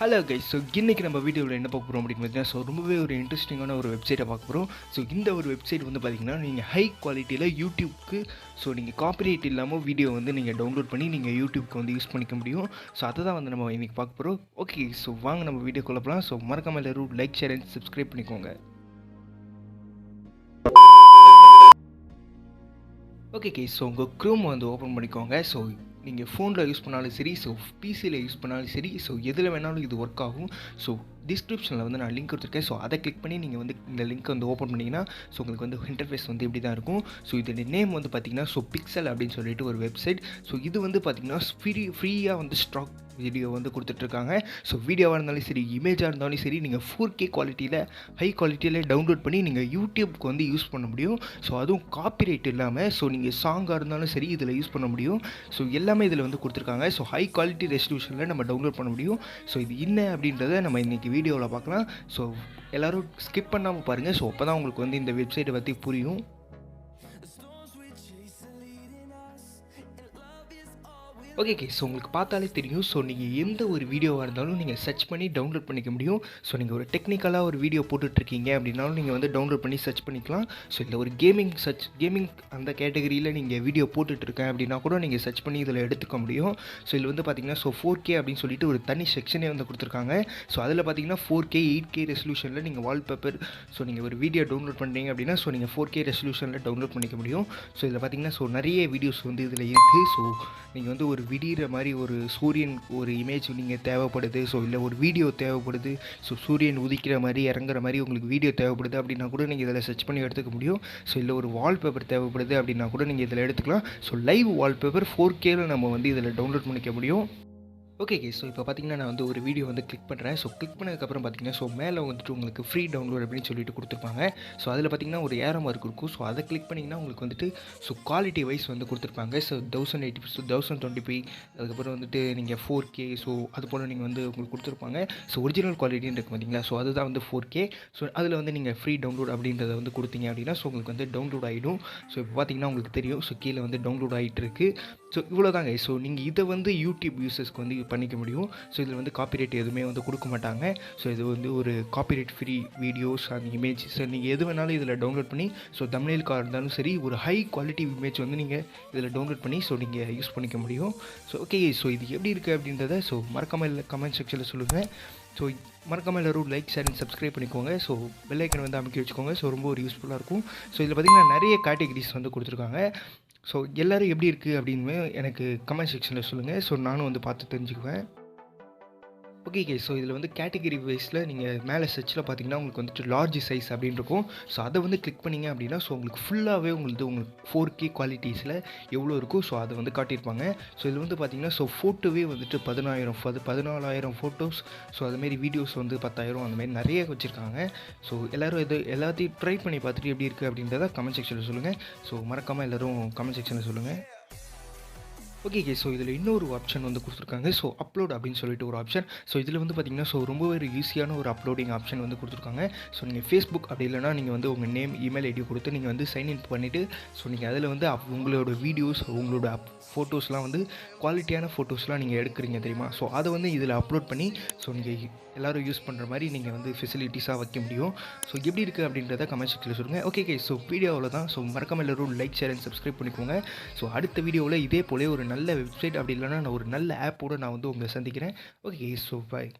Hello guys. So இன்றைக்கி நம்ம வீடியோவில் என்ன பார்க்க போகிறோம் அப்படின்னு பார்த்தீங்கன்னா, ரொம்பவே ஒரு இன்ட்ரெஸ்டிங்கான ஒரு வெப்சைட்டை பார்க்க போகிறோம். ஸோ இந்த ஒரு வெப்சைட் வந்து பார்த்திங்கன்னா, நீங்கள் ஹை குவாலிட்டியில் யூடியூப்க்கு நீங்கள் காப்பிரைட் இல்லாமல் வீடியோ வந்து நீங்கள் டவுன்லோட் பண்ணி நீங்கள் யூடியூப்க்கு வந்து யூஸ் பண்ணிக்க முடியும். ஸோ அதை தான் வந்து நம்ம இன்றைக்கி பார்க்க போகிறோம். ஓகே, ஸோ வாங்க நம்ம வீடியோக்குள்ள போகலாம். ஸோ மறக்காமல் எல்லாரும் லைக், ஷேர் அண்ட் சப்ஸ்கிரைப் பண்ணிக்கோங்க. ஓகே கைஸ், ஸோ உங்கள் க்ரோம் வந்து ஓப்பன் பண்ணிக்கோங்க. ஸோ நீங்கள் ஃபோனில் யூஸ் பண்ணாலும் சரி, ஸோ பிசியில் யூஸ் பண்ணாலும் சரி, ஸோ எதில் வேணாலும் இது ஒர்க் ஆகும். ஸோ டிஸ்கிரிப்ஷனில் வந்து நான் லிங்க் கொடுத்துருக்கேன். ஸோ அதை கிளிக் பண்ணி நீங்கள் வந்து இந்த லிங்க் வந்து ஓப்பன் பண்ணிங்கன்னா ஸோ உங்களுக்கு வந்து இன்டர்ஃபேஸ் வந்து இப்படி தான் இருக்கும். ஸோ இதோட நேம் வந்து பார்த்திங்கன்னா பிக்சல் அப்படின்னு சொல்லிட்டு ஒரு வெப்சைட். ஸோ இது வந்து பார்த்திங்கன்னா ஃப்ரீயாக வந்து ஸ்டாக் வீடியோ வந்து கொடுத்துட்ருக்காங்க. ஸோ வீடியோவாக இருந்தாலும் சரி, இமேஜாக இருந்தாலும் சரி, நீங்கள் 4K குவாலிட்டியில் ஹை குவாலிட்டியில் டவுன்லோட் பண்ணி நீங்கள் யூடியூப்க்கு வந்து யூஸ் பண்ண முடியும். ஸோ அதுவும் காப்பிரைட் இல்லாமல் ஸோ நீங்கள் சாங்காக இருந்தாலும் சரி இதில் யூஸ் பண்ண முடியும். ஸோ எல்லாமே இதில் வந்து கொடுத்துருக்காங்க. ஸோ ஹை குவாலிட்டி ரெசல்யூஷனில் நம்ம டவுன்லோட் பண்ண முடியும். ஸோ இது என்ன அப்படின்றத நம்ம இன்றைக்கி வீடியோவில் பார்க்கலாம். ஸோ எல்லோரும் ஸ்கிப் பண்ணாமல் பாருங்கள். ஸோ அப்போ தான் உங்களுக்கு வந்து இந்த வெப்சைட்டை பற்றி புரியும். ஓகே கே, ஸோ உங்களுக்கு பார்த்தாலே தெரியும். ஸோ நீங்கள் எந்த ஒரு வீடியோவாக இருந்தாலும் நீங்கள் சர்ச் பண்ணி டவுன்லோட் பண்ணிக்க முடியும். ஸோ நீங்கள் ஒரு டெக்னிக்கலாக ஒரு வீடியோ போட்டுட்ருக்கீங்க அப்படின்னாலும் நீங்கள் வந்து டவுன்லோட் பண்ணி சர்ச் பண்ணிக்கலாம். ஸோ இல்லை ஒரு கேமிங் அந்த கேட்டகரியில் நீங்கள் வீடியோ போட்டுட்ருக்கேன் அப்படின்னா கூட நீங்கள் சர்ச் பண்ணி இதில் எடுத்துக்க முடியும். ஸோ இதில் வந்து பார்த்திங்கன்னா 4K அப்படின்னு சொல்லிட்டு ஒரு தனி செக்ஷனே வந்து கொடுத்துருக்காங்க. ஸோ அதில் பார்த்திங்கன்னா 4K 8K ரெசல்யூஷனில் நீங்கள் வால்பேப்பர் ஸோ நீங்கள் ஒரு வீடியோ டவுன்லோட் பண்ணுறீங்க அப்படின்னா ஸோ நீங்கள் 4K ரெசல்யூஷனில் டவுன்லோட் பண்ணிக்க முடியும். ஸோ இதில் பார்த்திங்கன்னா நிறைய வீடியோஸ் வந்து இதில் இருக்குது. ஸோ நீங்கள் வந்து ஒரு விடிகிற மாதிரி ஒரு சூரியன் ஒரு இமேஜ் நீங்கள் தேவைப்படுது. ஸோ இல்லை ஒரு வீடியோ தேவைப்படுது. ஸோ சூரியன் உதிக்கிற மாதிரி இறங்குற மாதிரி உங்களுக்கு வீடியோ தேவைப்படுது அப்படின்னா கூட நீங்கள் இதில் சர்ச் பண்ணி எடுத்துக்க முடியும். ஸோ இல்லை ஒரு வால்பேப்பர் தேவைப்படுது அப்படின்னா கூட நீங்கள் இதில் எடுத்துக்கலாம். ஸோ லைவ் வால்பேப்பர் 4Kல நம்ம வந்து இதில் டவுன்லோட் பண்ணிக்க முடியும். ஓகே கே, ஸோ இப்போ பார்த்தீங்கன்னா நான் வந்து ஒரு வீடியோ வந்து கிளிக் பண்ணுறேன். ஸோ கிளிக் பண்ணதுக்கப்புறம் பார்த்தீங்கன்னா மேலே வந்துட்டு உங்களுக்கு ஃப்ரீ டவுன்லோட் அப்படின்னு சொல்லிட்டு கொடுத்துருப்பாங்க. ஸோ அதில் பார்த்தீங்கன்னா ஒரு ஏரோ மார்க் இருக்கும். ஸோ அதை கிளிக் பண்ணிங்கன்னா உங்களுக்கு வந்துட்டு குவாலிட்டி வைஸ் வந்து கொடுத்துருப்பாங்க. ஸோ 1080p, 1020p, அதுக்கப்புறம் வந்துட்டு நீங்கள் 4K. ஸோ அது போல் நீங்கள் வந்து உங்களுக்கு கொடுத்துருப்பாங்க. ஸோ ஒரிஜினல் குவாலிட்டின்னு இருக்குது பார்த்தீங்களா. ஸோ அதுதான் வந்து 4K. ஸோ அதில் வந்து நீங்கள் ஃப்ரீ டவுன்லோட் அப்படின்றத வந்து கொடுத்தீங்க அப்படின்னா உங்களுக்கு வந்து டவுன்லோட் ஆகிடும். ஸோ இப்போ பார்த்தீங்கன்னா உங்களுக்கு தெரியும். ஸோ கீழே வந்து டவுன்லோட் ஆகிட்டு இருக்குது. ஸோ இவ்வளோதாங்க. ஸோ நீங்கள் இதை வந்து யூடியூப் யூசர்ஸ்க்கு வந்து பண்ணிக்க முடியும். ஸோ இதில் வந்து காப்பிரைட் எதுவுமே வந்து கொடுக்க மாட்டாங்க. ஸோ இது வந்து ஒரு copyright free videos and images நீங்கள் எது வேணாலும் இதில் டவுன்லோட் பண்ணி தம்ப்நெயிலுக்காக இருந்தாலும் சரி ஒரு ஹை குவாலிட்டி இமேஜ் வந்து நீங்கள் இதில் டவுன்லோட் பண்ணி நீங்கள் யூஸ் பண்ணிக்க முடியும். ஸோ ஓகே, ஸோ இது எப்படி இருக்குது அப்படின்றத மறக்காமல் கமெண்ட் செக்ஷனில் சொல்லுங்கள். ஸோ மறக்காமல் எல்லோரும் லைக், ஷேர் அண்ட் சப்ஸ்கிரைப் பண்ணிக்கோங்க. ஸோ பெல் ஐக்கன் வந்து அமைக்க வச்சுக்கோங்க. ஸோ ரொம்ப ஒரு யூஸ்ஃபுல்லாக இருக்கும். ஸோ இதில் பார்த்திங்கன்னா நிறைய கேட்டகரிஸ் வந்து கொடுத்துருக்காங்க. ஸோ எல்லோரும் எப்படி இருக்குது அப்படின்னு எனக்கு கமெண்ட் செக்ஷனில் சொல்லுங்கள். ஸோ நானும் வந்து பார்த்து தெரிஞ்சுக்குவேன். ஓகே கே, ஸோ இதில் வந்து கேட்டகரி வைஸில் நீங்கள் மேலே சர்ச்சில் பார்த்தீங்கன்னா உங்களுக்கு வந்துட்டு லார்ஜ் சைஸ் அப்படின்னு இருக்கும். ஸோ அதை வந்து கிளிக் பண்ணிங்க அப்படின்னா உங்களுக்கு ஃபுல்லாகவே உங்களுக்கு 4K குவாலிட்டிஸில் எவ்வளோ இருக்கும் ஸோ அதை வந்து காட்டியிருப்பாங்க. ஸோ இதில் வந்து பார்த்தீங்கன்னா ஃபோட்டோவே வந்துட்டு 14,000 ஃபோட்டோஸ். ஸோ அதுமாரி வீடியோஸ் வந்து 10,000 அந்தமாரி நிறைய வச்சுருக்காங்க. ஸோ எல்லோரும் எல்லாத்தையும் ட்ரை பண்ணி பார்த்துட்டு எப்படி இருக்குது அப்படின்றத கமெண்ட் செக்ஷனில் சொல்லுங்கள். ஸோ மறக்காமல் எல்லோரும் கமெண்ட் செக்ஷனில் சொல்லுங்கள். ஓகே கே, ஸோ இதில் இன்னொரு ஆப்ஷன் வந்து கொடுத்துருக்காங்க. ஸோ அப்லோட் அப்படின்னு சொல்லிட்டு ஒரு ஆப்ஷன். ஸோ இதில் வந்து பார்த்திங்கன்னா ரொம்பவே ஒரு ஈஸியான ஒரு அப்லோடிங் ஆப்ஷன் வந்து கொடுத்துருக்காங்க. ஸோ நீங்கள் ஃபேஸ்புக் அப்படி இல்லைனா நீங்கள் வந்து உங்கள் நேம், இமெயில் ஐடி கொடுத்து நீங்கள் வந்து சைன்இன் பண்ணிவிட்டு நீங்கள் அதில் வந்து உங்களோட வீடியோஸ், உங்களோட ஃபோட்டோஸ்லாம் வந்து குவாலிட்டியான ஃபோட்டோஸ்லாம் நீங்கள் எடுக்கிறீங்க தெரியுமா. ஸோ அதை வந்து இதில் அப்லோட் பண்ணி நீங்கள் எல்லோரும் யூஸ் பண்ணுற மாதிரி நீங்கள் வந்து ஃபெசிலிட்டிஸாக வைக்க முடியும். ஸோ எப்படி இருக்குது அப்படின்றத கமெண்ட் செக்ஷனில் சொல்லுங்கள். ஓகே கே, ஸோ வீடியோவில் தான். ஸோ மறக்காமல் எல்லோரும் லைக், ஷேர் அண்ட் சப்ஸ்கிரைப் பண்ணிக்கோங்க. ஸோ அடுத்த வீடியோவில் இதே போல ஒரு நல்ல வெப்சைட் அப்படி இல்லைனா நான் ஒரு நல்ல ஆப்போடு நான் வந்து உங்களை சந்திக்கிறேன். Okay, so bye.